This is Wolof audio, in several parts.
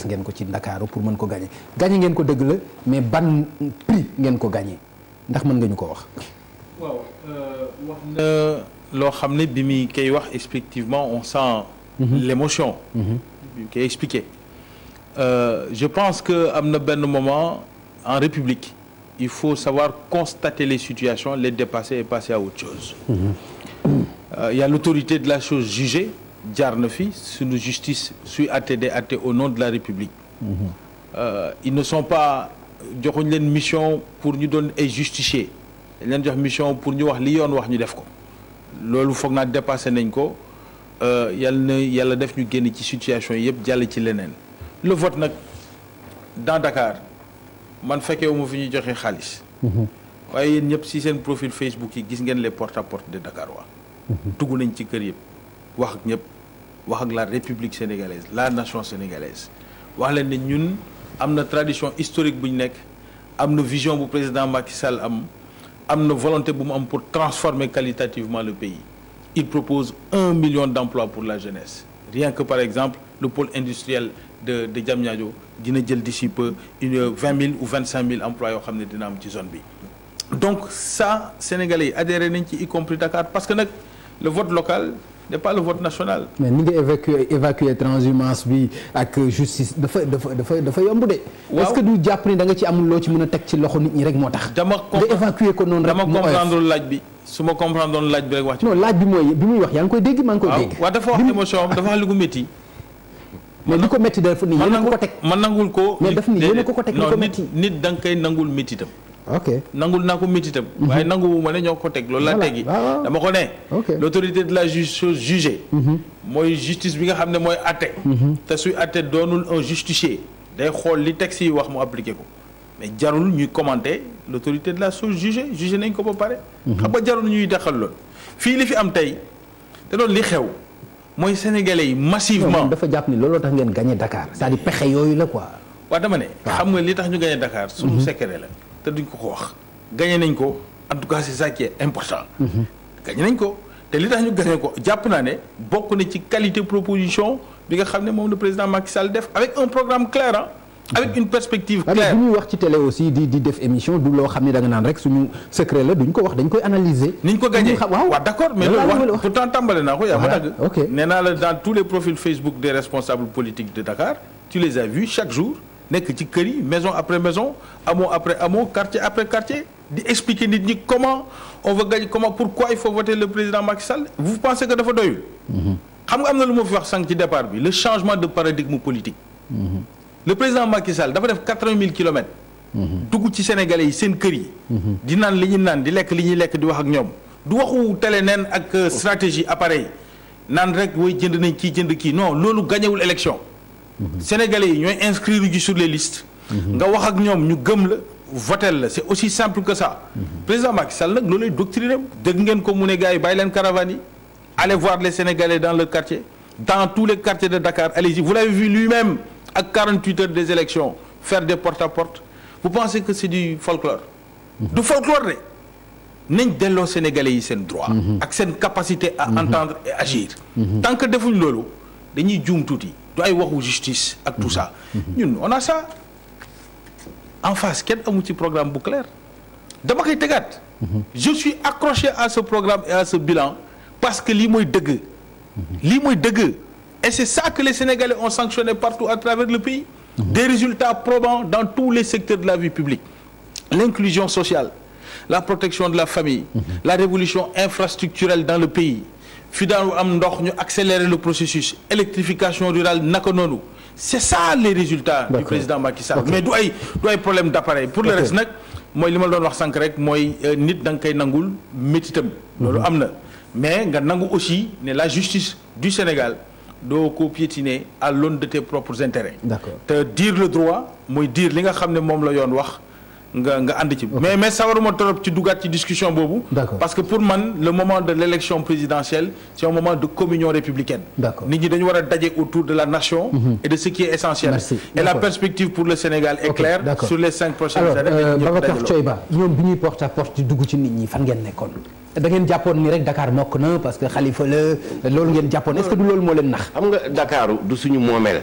ngeen ko ci Ndakaaru pour mën ko gagné ngeen ko dëgg la mais ban prix ngeen ko gagné ndax mën nga ñu ko wax. waaw wax na loo xam ne bi muy koy wax effectivement on sent l'émotion bi mu koy expliqué je pense que am na benn moment en République il faut savoir constater les situations les dépasser et passer à autre chose il y a l'autorité de la chose jugée jaar na fi suñu justice suy àtte day àtte au nom de la République ils ne sont pas joxuñ leen mission pour ñu doon ay justicier dañ leen jox mission pour ñu wax li yoon wax ñu def ko loolu foog naa dépassé nañ ko yàlla def ñu génn ci situation yi yëpp jàll ci leneen le vote nag dans Dakar man fekkee wu ma fi ñuy joxe xaalis waaye yéen ñëpp si seen profil Facebook yi gis ngeen les porte-à-porte de Dakar waa dugg nañ ci kër yëpp wax ak ñëpp wax ak la République sénégalaise la nation sénégalaise wax leen ne ñun am na tradition historique bu ñu nekk am na vision bu président Macky Sall am na volonté bu mu am pour transformer qualitativement le pays il propose 1 million d'emplois pour la jeunesse rien que par exemple le pôle industriel de Diamniadio dina jël d'ici peu 20 000 ou 25 000 emplois yoo xam ne dina am ci zone bi donc ça Sénégalais yi adhéré nañ ci y compris Dakar parce que nag le vote local n'est pas le vote national. mais ni nga évacuer transhumance bi ak justice dafa yomb de. waaw est-ce que du jàpp ni da nga ci amul loo ci mën a teg ci loxo nit ñi rek moo tax. nga évacuer ko noonu rek dama comprendre laaj bi su ma comprendre laaj bi rek wax ci. non laaj bi mooy bi muy wax yaa ngi koy dégg maa ngi koy dégg. waaw dafa wax émotion dafa wax li ko métti. mais li ko métti dafa ni yéen a ko teg. man nangul ko. mais daf ni yéen a ko teg li ko métti. nit da nga koy nangul méttitam. ok nangul naa ko méttitam. waaye nangu ma ne ñoo ko teg loolu laa teggi dama ko ne. l'autorité de la chose jugée. mooy justice bi nga xam ne mooy atte. te suy atte doonul un justicier. day xool li texte yi wax mu appliqué ko mais jarul ñuy commenter l'autorité de la chose jugée jugé nañ ko ba pare. xam nga jarul ñuy dexal loolu. fii li fi am tey te doon li xew mooy sénégalais yi massivement. dafa jàpp ni looloo tax ngeen gagné Dakar c'est-à-dire pexe yooyu la quoi. waaw dama ne. xam nga li tax ñu gagné Dakar. suñu secret la. te duñ ko wax gagné nañ ko en tout cas c'est ça qui est important. gagné nañ ko te li tax ñu gagné ko jàpp naa ne bokk na ci qualité proposition bi nga xam ne moom le président Macky Sall def avec un programme clair avec une perspective claire. bu ñuy wax ci télé aussi di def émission du loo xam ne da nga naan rek suñu secret la duñ ko wax dañ koy analyser. niñ ko gagné waaw d'accord mais loolu wax pourtant tàmbale naa ko yaa ma dagg. ok nee naa la dans tous les profils Facebook des responsables politiques de Dakar tu les as vus chaque jour. nekk ci kër yi maison après maison hameau après hameau quartier après quartier di expliquer nit ñi comment on va gagner pourquoi il faut voter le président Macky Sall vous pensez que dafa doyul. xam nga am na lu ma fi wax sànq ci départ bi le changement de paradigme politique. le président Macky Sall dafa def 80 000 kilomètres. dugg ci Sénégalais yi seen kër yi. di naan li ñuy naan di lekk li ñuy lekk di wax ak ñoom du waxu télé neen ak stratégie appareil naan rek way jënd nañ kii jënd kii non loolu gañewul élection. Sénégalais yi ñooy inscrire ji sur les listes. nga wax ak ñoom ñu gëm la votel la c'est aussi simple que ça. président Macky Sall nag loolu lay doctriner dégg ngeen ko mu ne gars yi bàyyi leen caravane yi allez voir les Sénégalais dans le quartier dans tous les quartiers de Dakar allez-y vous l'avez vu lui-même ak 48 heures des élections faire des porte-à-porte vous pensez que c'est du folklore. du folklore de nañ delloo Sénégalais yi seen droit. ak seen capacité à entendre et agir. tant que defuñ loolu dañuy juum tuuti. du ay waxu justice ak tout ça ñun on a ça en face kenn amu ci programme bu clair dama koy tegaat je suis accroché à ce programme et à ce bilan parce que lii mooy dëgg et c'est ça que les Sénégalais ont sanctionné partout à travers le pays des résultats probants dans tous les secteurs de la vie publique l'inclusion sociale la protection de la famille la révolution infrastructurelle dans le pays fi daan am ndox ñu accélérer le processus électrification rurale naka noonu c'est ça les résultats du président Macky Sall mais du ay problème d'appareil pour le reste nag mooy li ma doon wax sànq rek mooy nit da nga koy nangul métitam loolu am na mais nga nangu aussi ne la justice du Sénégal doo ko piétiner à l'aune de tes propres intérêts te dire le droit mooy dire li nga xam ne moom la yoon wax nga ànd ci mais sawaruma trop ci dugaat ci discussion boobu parce que pour man le moment de l'élection présidentielle c'est un moment de communion républicaine nit ñi dañu war a daje autour de la nation et de ce qui est essentiel et la perspective pour le Sénégal est claire sur les 5 prochaines années. alors Babacar Thioye Ba ñoom bi ñuy porte à porte di dugg ci nit ñi fan ngeen nekkoon da ngeen jàppoon ni rek Dakar mokk na parce que Khalifa la loolu ngeen jàppoon est-ce que du loolu moo leen nax xam nga Dakar du suñu moomeel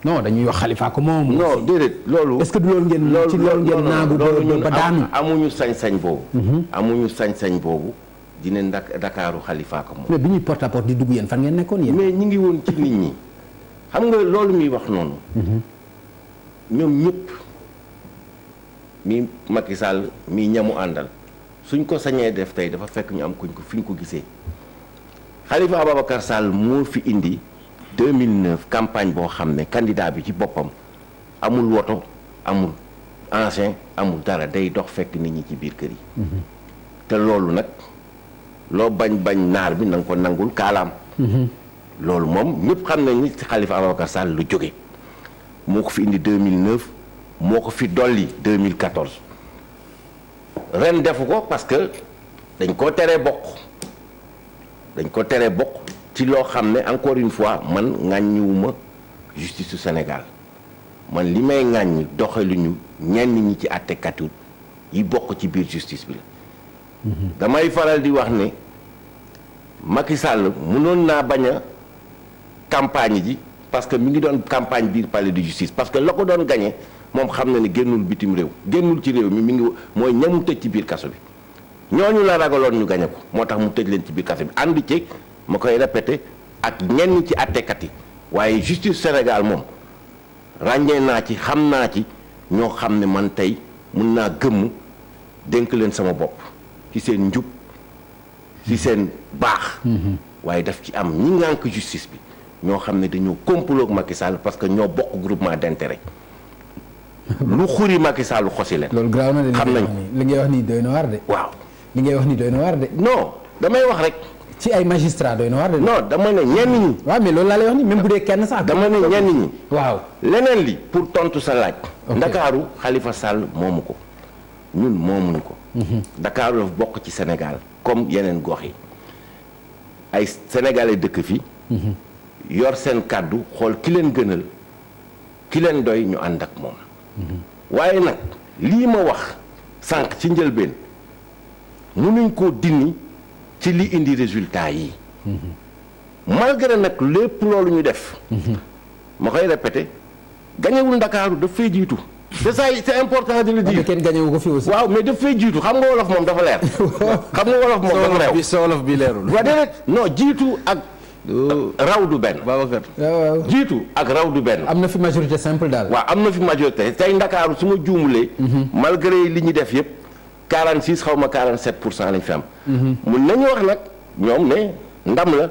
non dañuy wax Khalifa ko moom. non déedéet loolu. est-ce que du loolu ngeen. ci loolu ngeen naagu ba daanu. amuñu sañ-sañ boobu. amuñu sañ-sañ boobu dina Dakaaru Khalifa ko moom. mais bi ñuy porte à porte di dugg yéen fan ngeen nekkoon yéen. mais ñi ngi woon ci nit ñi xam nga loolu muy wax noonu. ñoom ñëpp mi Macky Sall mi ñamu àndal suñ ko sañee def tey dafa fekk ñu am kuñ ko fi ñu ko gisee Khalifa Ababacar Sall moo fi indi 2009 campagne boo xam ne candidat bi ci boppam amul woto amul engin amul dara day dox fekk nit ñi ci biir kër yi. te loolu nag loo bañ naar bi na nga ko nangul kaalaam. loolu moom ñëpp xam nañ ni Khalifa Ababacar Sall lu jóge moo ko fi indi 2009 moo ko fi dolli 2014 ren defu ko parce que dañ ko teree bokk ci loo xam ne encore une fois man ŋàññiwuma justice su Sénégal man li may ŋàññi doxaluñu ñenn ñi ci àttekat yi bokk ci biir justice bi la. damay faral di wax ne Macky Sall mënoon naa bañ a campagne ji parce que mi ngi doon campagne biir palais de justice parce que la ko doon gagné moom xam na ne génnul bitim réew génnul ci réew mi ngi mooy ñamu tëj ci biir kaso bi ñooñu la ragaloon ñu gagné ko moo tax mu tëj leen ci biir kaso bi ànd ci ma koy répété ak ñenn ci àttekat yi waaye justice Sénégal moom ràññee naa ci xam naa ci ñoo xam ne man tey mun naa gëmm dénk leen sama bopp ci seen njub ci seen baax. waaye daf ci am ñi ngànk justice bi ñoo xam ne dañoo complot ak Macky Sall parce que ñoo bokk groupement d'intérêt lu xuri Macky Sall xosi leen. loolu graaw na de xam nañ li ngay wax nii doy na waar de. waaw li ngay wax nii doy na waar de. non damay wax rek. ci ay magistrat doy na waar de. non dama ne ñenn ñi. waaw mais loolu laa lay wax nii même bu dee kenn sax. dama ne ñenn ñi. waaw leneen li pour tontu sa laaj. Ndakaaru Khalifa Sall moomu ko ñun moomuñu ko. Ndakaaru dafa bokk ci Sénégal comme yeneen gox yi ay sénégalais dëkk fi. yor seen kàddu xool ki leen gënal ki leen doy ñu ànd ak moom. waaye nag lii ma wax sànq ci njëlbeen mënuñ koo dindi ci li indi résultat yi. malgré nag lépp loolu ñu def. ma koy répété gañewul Ndakaaru daf fay jiitu. c'est ça c'est important de le dire. kenn gañewu ko fi aussi. waaw mais daf fay jiitu xam nga wolof moom dafa leer. xam nga wolof moom dafa leer. sa wolof bi leerul. waa déedéet non jiitu ak. raw du benn. Babacar. waaw jiitu ak raw du benn. am na fi majorité simple daal. waaw am na fi majorité tey Ndakaaru su ma juumulee. malgré li ñu def yëpp 46 xaw ma 47% lañ fi am. mun nañu wax nag ñoom ne ndam la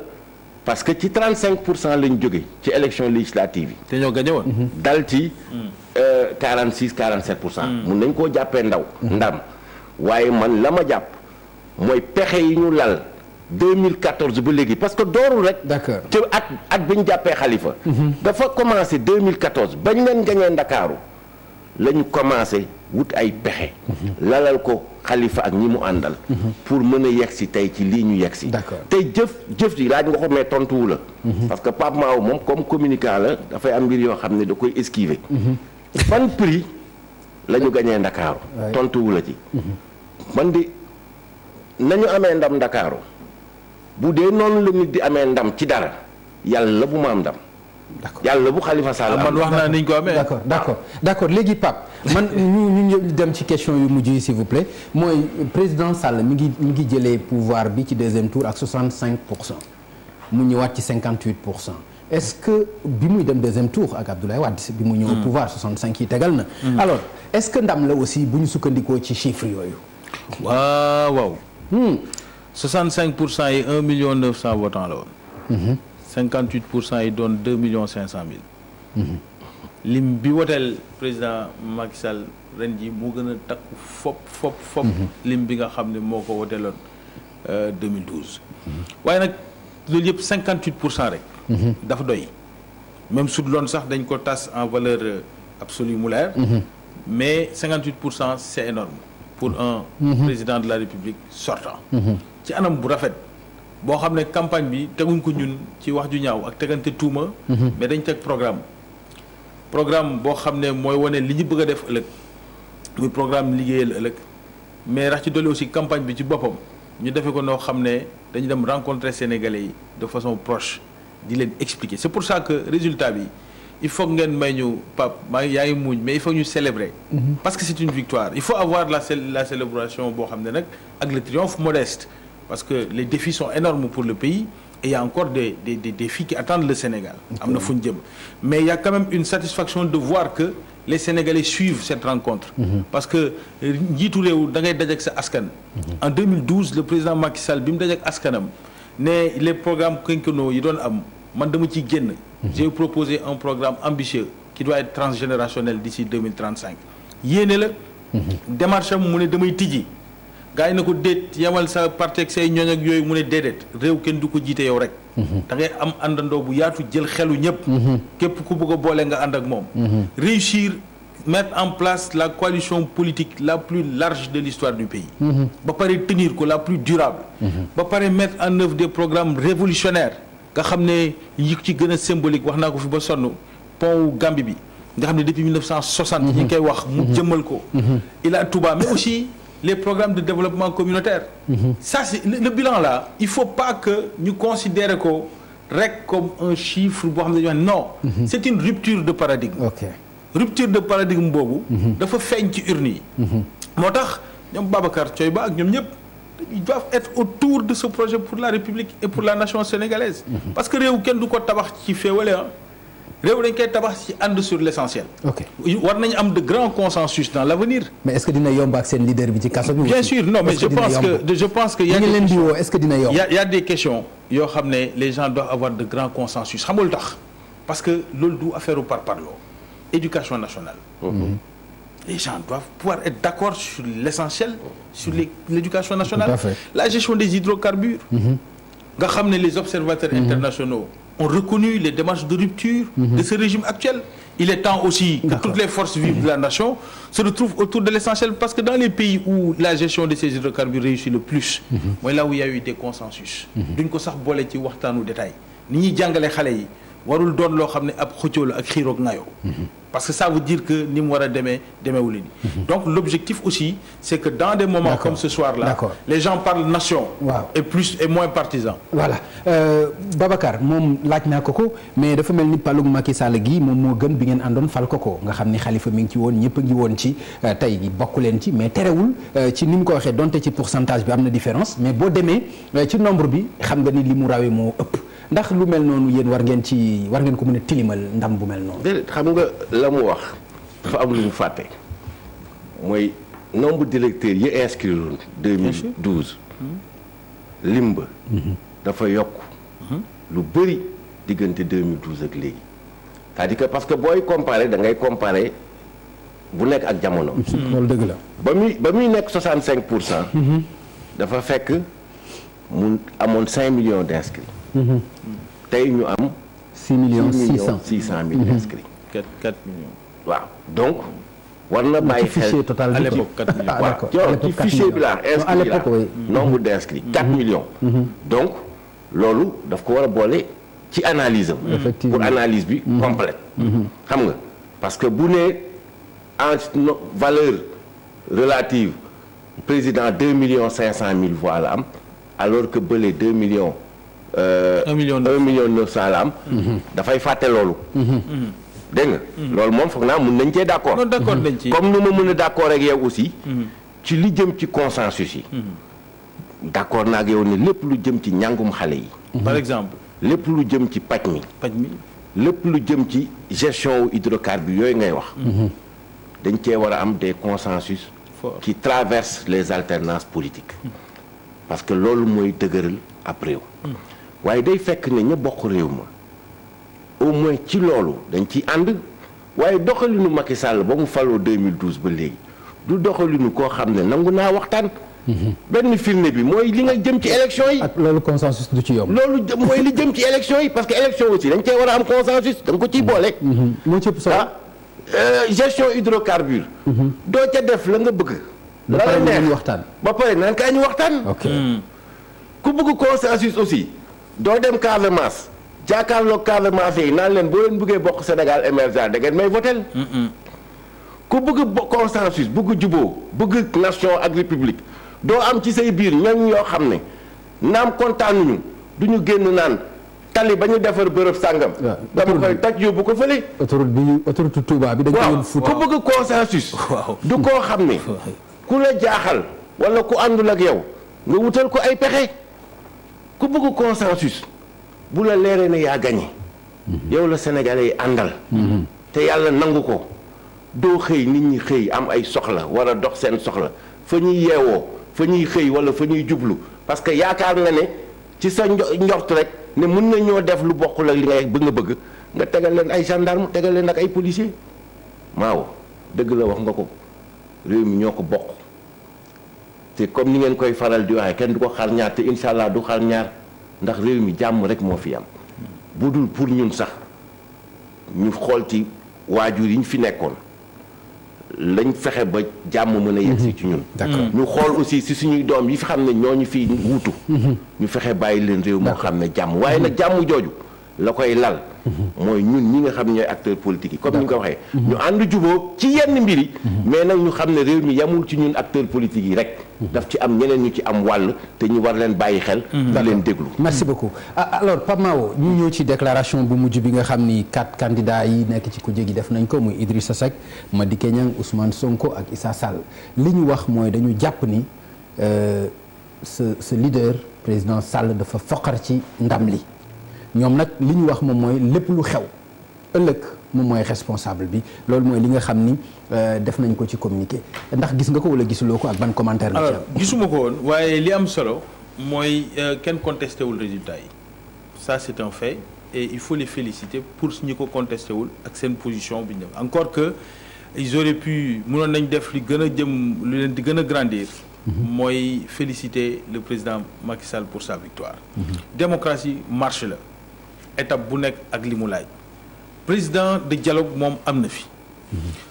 parce que ci 35% lañ jóge ci élection législative yi. te ñoo gagné woon. dal ci 46-47%. mun nañ koo jàppee ndam waaye man la ma jàpp mooy pexe yi ñu lal 2014 ba léegi parce que doorul rek. d'accord ci at bi ñu jàppee Khalifa. dafa commencé 2014 bañ leen gañee Ndakaaru la ñu commencé wut ay pexe. lalal ko Khalifa ak ñi mu àndal. pour mën a yegg si tey ci lii ñu yegg si. d'accord tey jëf ji laaj nga ko mais tontuwu la. parce que Pape Mao moom comme communicant la dafay am mbir yoo xam ne da koy esquiver. ban prix la ñu gañee Ndakaaru. tontuwu la ci. man di nañu amee ndam Ndakaaru bu dee noonu la nit di amee ndam ci dara yàlla bu ma am ndam. d'accord yàlla bu Khalifa Sall am. man wax naa ni ñu ko amee. d'accord léegi Pape man ñu dem ci question yu mujj yi s'il vous plaît mooy président Sall mi ngi jëlee pouvoir bi ci deuxième tour ak 65%. mu ñëwaat ci 58%. est-ce que bi muy dem deuxième tour ak Abdoulaye Wade bi mu ñëw au pouvoir 65 yi tegal na. alors est-ce que ndam la aussi bu ñu sukkandikoo ci chiffres yooyu. waaw. 65% yi 1 million 900 votants la woon. 58% yi doon 2 millions 500 mille. lim bi woteel président Macky Sall ren ji moo gën a takku fop lim bi nga xam ne moo ko woteeloon 2012. waaye nag loolu yëpp 58% rek. dafa doy même su loon sax dañ ko tas en valeur absolue mu leer. mais 58% c'est énorme pour un président de la République sortant. ci anam bu rafet boo xam ne campagne bi teguñ ko ñun ci wax ju ñaaw ak tegante tuuma. mais dañ teg programme boo xam ne mooy wane li ñu bëgg a def ëllëg muy programme liggéeyal ëllëg mais rax ci dolli aussi campagne bi ci boppam ñu defee ko noo xam ne dañu dem rencontrer Sénégalais yi de façon proche di leen expliquer c'est pour ça que résultat bi il faut ngeen may ñu Pape yaa ngi muñ mais il faut ñu célébrer. parce que c'est une victoire il faut avoir la célébration boo xam ne nag ak le triomphe modeste parce que les défis sont énormes pour le pays et il y a encore des défis qui attendent le Sénégal. am na fu ñu jëm mais il y a quand même une satisfaction de voir que les Sénégalais suivent cette rencontre. parce que njiitu réew da ngay dajeek sa askan. en 2012 le président Macky Sall bi mu dajeek askanam ne les programmes quinquennaux yi doon am man dama ciy génn. j'ai proposé un programme ambitieux qui doit être transgénérationnel d'ici 2035 yéene la. démarche am mu ne damay tijji. gars yi na ko déet yamal sa parti ak say ñooñ ak yooyu mu ne déedéet réew kenn du ko jiite yow rek. da ngay am àndandoo bu yaatu jël xelu ñëpp. képp ku bëgg a boole nga ànd ak moom. réussir mettre en place la coalition politique la plus large de l'histoire du pays. ba pare tenir ko la plus durable. ba pare mettre en œuvre des programmes révolutionnaires nga xam ne yi ci gën a symbolique wax naa ko fi ba sonn pont Gambie bi nga xam ne depuis 1960. ñi ngi koy wax mu jëmmal ko. Ila Touba mais aussi. les programmes de développement communautaire. Ça c'est le bilan là il faut pas que ñu considérer ko rek comme un chiffre boo xam ne dañuy wax non. c'est une rupture de paradigme. rupture de paradigme boobu. dafa feeñ ci urne yi. moo tax ñoom Babacar Thioye Ba ak ñoom ñëpp ils doivent être autour de ce projet pour la République et pour la nation sénégalaise. parce que réew kenn du ko tabax ci féewale ah. réew dañ koy tabax ci ànd sur l'essentiel. war nañu am de grands consensus dans l'avenir. mais est-ce que dina yomb ak seen leader bi ci kaso bi. bien sûr non mais je pense que y a des questions est-ce que dina yomb. y a des questions yoo xam ne les gens doivent avoir de grands consensus xam nga lu tax parce que loolu du affaire par parloo éducation nationale. les gens doivent pouvoir être d'accord sur l'essentiel sur l'éducation nationale. la gestion des hydrocarbures. nga xam ne les observateurs internationaux ont reconnu les démarches de rupture de ce régime actuel. Il est temps aussi que toutes les forces vives de la nation se retrouvent autour de l'essentiel parce que dans les pays où la gestion de ces hydrocarbures réussit le plus mooy là où il y a eu des consensus duñ ko sax boole ci waxtaanu détail ni ñuy jàngale xale yi warul doon loo xam ne ab xëccoo la ak xiiroog ngayoo parce que ça veut dire que ni mu war a demeewul ni donc l'objectif aussi c'est que dans des moments comme ce soir-là les gens parlent nation et plus et moins partisans. Voilà Babacar moom laaj naa ko mais dafa mel ni palug Macky Sall gi moom moo gën bi ngeen àndoon fal ko nga xam ni Khalifa mi ngi ci woon ñëpp a ngi woon ci tey bokk leen ci mais terewul ci ni mu ko waxee donte ci pourcentage bi am na différence mais boo demee ci nombre bi xam nga ni li mu rawee moo ëpp. ndax lu mel noonu yéen war ngeen ko mën a tilimal ndam bu mel noonu. déedéet xam nga la mu wax dafa am lu ñu fàtte mooy nombre d'électeurs yi inscrire 2012 limba dafa yokk lu bëri diggante 2012 ak léegi c'est-à-dire que parce que booy comparer da ngay comparer bu nekk ak jamono. loolu dëgg la. ba muy nekk 65%. dafa fekk mu amoon 5 millions d'inscrits. tey ñu am. 6.600.000 inscrits. 4 millions. waaw donc. war na bàyyi xel fichier total à l'époque 4 millions. waaw ci fichier bi la inscrit la nombre d'inscrits 4 millions. donc loolu daf ko war a boole ci analyse am. pour analyse bi complète. xam nga parce que bu ne en valeur relative président 2.500.000 voix la am alors que bële 2 millions. 1 million 900 la am. dafay fàtte loolu. dégg nga. loolu moom foog naa mun nañ cee d'accord. non d'accord nañ ci. comme nu ma mën a d'accord ak yow aussi. ci li jëm ci consensus yi. d'accord naa ak yow ne lépp lu jëm ci njàngum xale yi. par exemple. lépp lu jëm ci paj mi. lépp lu jëm ci gestion wu hydrocarbures yooyu ngay wax. dañ cee war a am des consensus. qui traversent les alternances politiques. parce que loolu mooy dëgëral ab réew. waaye day fekk ne ña bokk réew ma au moins ci loolu dañ ciy ànd waaye doxalinu Macky Sall ba mu faloo 2012 ba léegi du doxalinu koo xam ne nangu naa waxtaan. benn firnde bi mooy li nga jëm ci élection yi. ak loolu consensus du ci yomb. loolu mooy li jëm ci élection yi parce que élection aussi dañ cee war a am consensus da nga ko ciy boole. moo ci ëpp solo gestion hydrocarbure. doo ca def la nga bëgg. ba pare nañu waxtaan. ba pare nan kaa ñu waxtaan. ok ku bëgg consensus aussi doo dem Casamance jàkkaarloog Casamance yi naan leen boo leen bëggee bokk Sénégal émergent da ngeen may votel ku bëgg consensus bëgg juboo bëgg nation ak république doo am ci say biir ñoom yoo xam ne naam kontaanuñu du ñu génn naan tali ba ñu defar bërëb sàngam. dama koy toj yóbbu ko fële. autoroute Touba bi dañ ko doon fuut. ku bëgg consensus. du koo xam ne ku la jaaxal wala ku àndul ak yow nga wutal ko ay pexe ku bëgg consensus bu la leeree ne yaa gagné. yow la Sénégalais yi àndal. te yàlla nangu ko doo xëy nit ñi xëy am ay soxla war a dox seen soxla fa ñuy yeewoo fa ñuy xëy wala fa ñuy jublu parce que yaakaar nga ne ci sa njort rek ne mën na ñoo def lu bokkul ak li nga bëgg nga tegal leen ay gendarme tegal leen ak ay policier maaw dëgg la wax nga ko réew mi ñoo ko bokk te comme ni ngeen koy faral di waxee kenn du ko xar ñaar te incha allah du xar ñaar ndax réew mi jàmm rek moo fi am bu dul pour ñun sax ñu xool ci waajur yi ñu fi nekkoon lañ fexe ba jàmm mën a yegsi ci ñun. ñu xool aussi si suñuy doom yi fi xam ne ñooñu fi wuutu. ñu fexe bàyyi leen réew moo xam ne jàmm waaye nag jàmm jooju la koy lal. mooy ñun ñi nga xam ne ñooy acteurs politiques yi comme ni nga ko waxee. ñu ànd jubóo ci yenn mbir yi. mais nag ñu xam ne réew mi yamul ci ñun acteurs politiques yi rek. daf ci am ñeneen ñu ci am wàll te ñu war leen bàyyi xel. di leen déglu. merci beaucoup alors Pape Mahawa ñu ñëw ci déclaration bu mujj bi nga xam ni 4 candidats yi nekk ci kujje gi def nañ ko muy Idrissa Seck Madické Niang Ousmane Sonko ak Issa Sall li ñu wax mooy dañu jàpp ni ce leader président Sall dafa foqar ci ndam li ñoom nag li ñu wax moom mooy lépp lu xew ëllëg moom mooy responsable bi loolu mooy li nga xam ni def nañ ko ci communiqué ndax gis nga ko wala gisuloo ko ak ban commentaire nga ci am. alors gisuma ko woon waaye li am solo mooy kenn contesté wul résultat yi ça c'est un fait et il faut les féliciter pour ñi ko contesté wul ak seen position bi ñu def encore que ils auraient pu mënoon nañ def li gën a jëm lu leen di gën a grandir. mooy féliciter le président Macky Sall pour sa victoire. Démocratie marche la étape bu nekk ak li mu laaj. président de dialogue moom am na fi.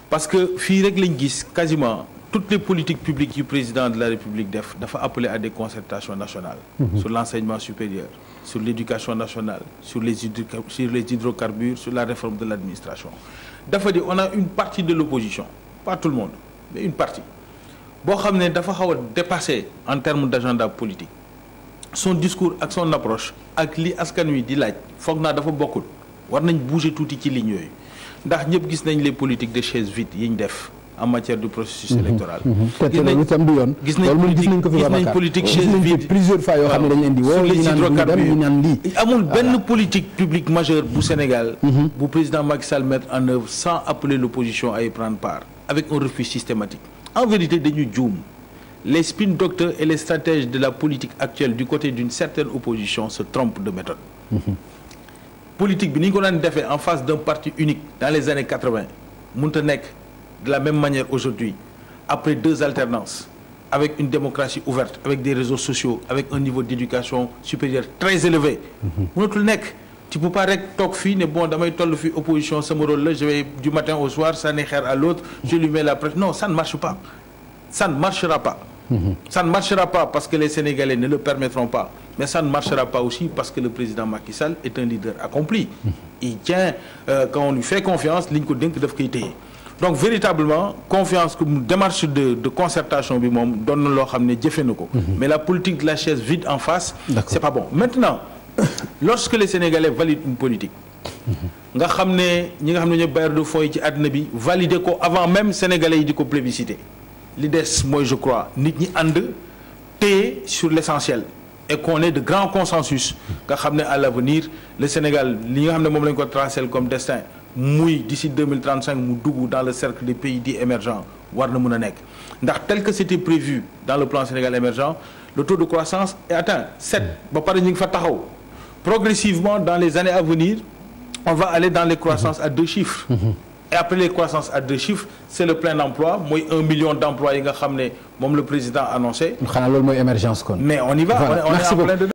parce que fii rek lañ gis quasiment toutes les politiques publiques yu président de la République def dafa appeler à des concertations nationales. sur l'enseignement supérieur sur l'éducation nationale sur les hydrocarbures sur la réforme de l'administration. dafa di on a une partie de l'opposition pas tout le monde mais une partie boo xam ne dafa xaw a dépassé en termes d'agenda politique son discours ak son approche ak li askan wi di laaj foog naa dafa bokkul. war nañ bouger tuuti ci ligne yooyu ndax ñëpp gis nañ les politiques de chaises vides yi ñu def en matière du processus électoral. gis nañ politique chaise vide plusieurs fois yoo xam ne dañ leen di woo sur les hydrocarbures amul benn politique publique majeure bu Sénégal. bu président Macky Sall mettre en œuvre sans appeler l'opposition à y prendre part avec un refus systématique. en vérité dañu juum les spin docteurs et les stratèges de la politique actuelle du côté d'une certaine opposition se trompent de méthode. politique bi ni ñu ko daan defee en face d'un parti unique dans les années 80 mënut a nekk de la même manière aujourd'hui après 2 alternances avec une démocratie ouverte avec des réseaux sociaux avec un niveau d'éducation supérieure très élevé mënatul nekk tu peux pas rek toog fii ne bon damay toll fii opposition sama rôle la je vais du matin au soir sànni xeer à l'autre je lui mets la pression non ça ne marche pas ça ne marchera pas. Ça ne marchera pas parce que les Sénégalais ne le permettront pas mais ça ne marchera pas aussi parce que le président Macky Sall est un leader accompli. Il tient quand on lui fait confiance li ñu ko dénk daf koy téye donc véritablement confiance comme démarche de concertation bi moom doon na loo xam ne jëfe na ko. mais la politique de la chaise vide en face. c'est pas bon maintenant lorsque les Sénégalais valident une politique. nga xam ne ñi nga xam ne ñooy bailleurs de fonds yi ci àddina bi valider ko avant même Sénégalais yi di ko plébisciter. li des mooy je crois nit ñi ànd téye sur l'essentiel et qu'on ait de grands consensus nga xam ne à l'avenir le Sénégal li nga xam ne moom lañ ko tracé comme destin muy d'ici 2035 mu dugg dans le cercle des pays dits émergents war na mën a nekk ndax tel que c'était prévu dans le plan Sénégal émergent le taux de croissance est atteint 7 ba pare ñu ngi fa taxaw progressivement dans les années à venir on va aller dans les croissances à 2 chiffres. Et après les croissances à 2 chiffres c'est le plein d'emploi mooy 1 million d'emplois yi nga xam ne moom le président annoncé. xanaa loolu mooy émergence kon. mais on y va. Voilà. on est en plein dedans.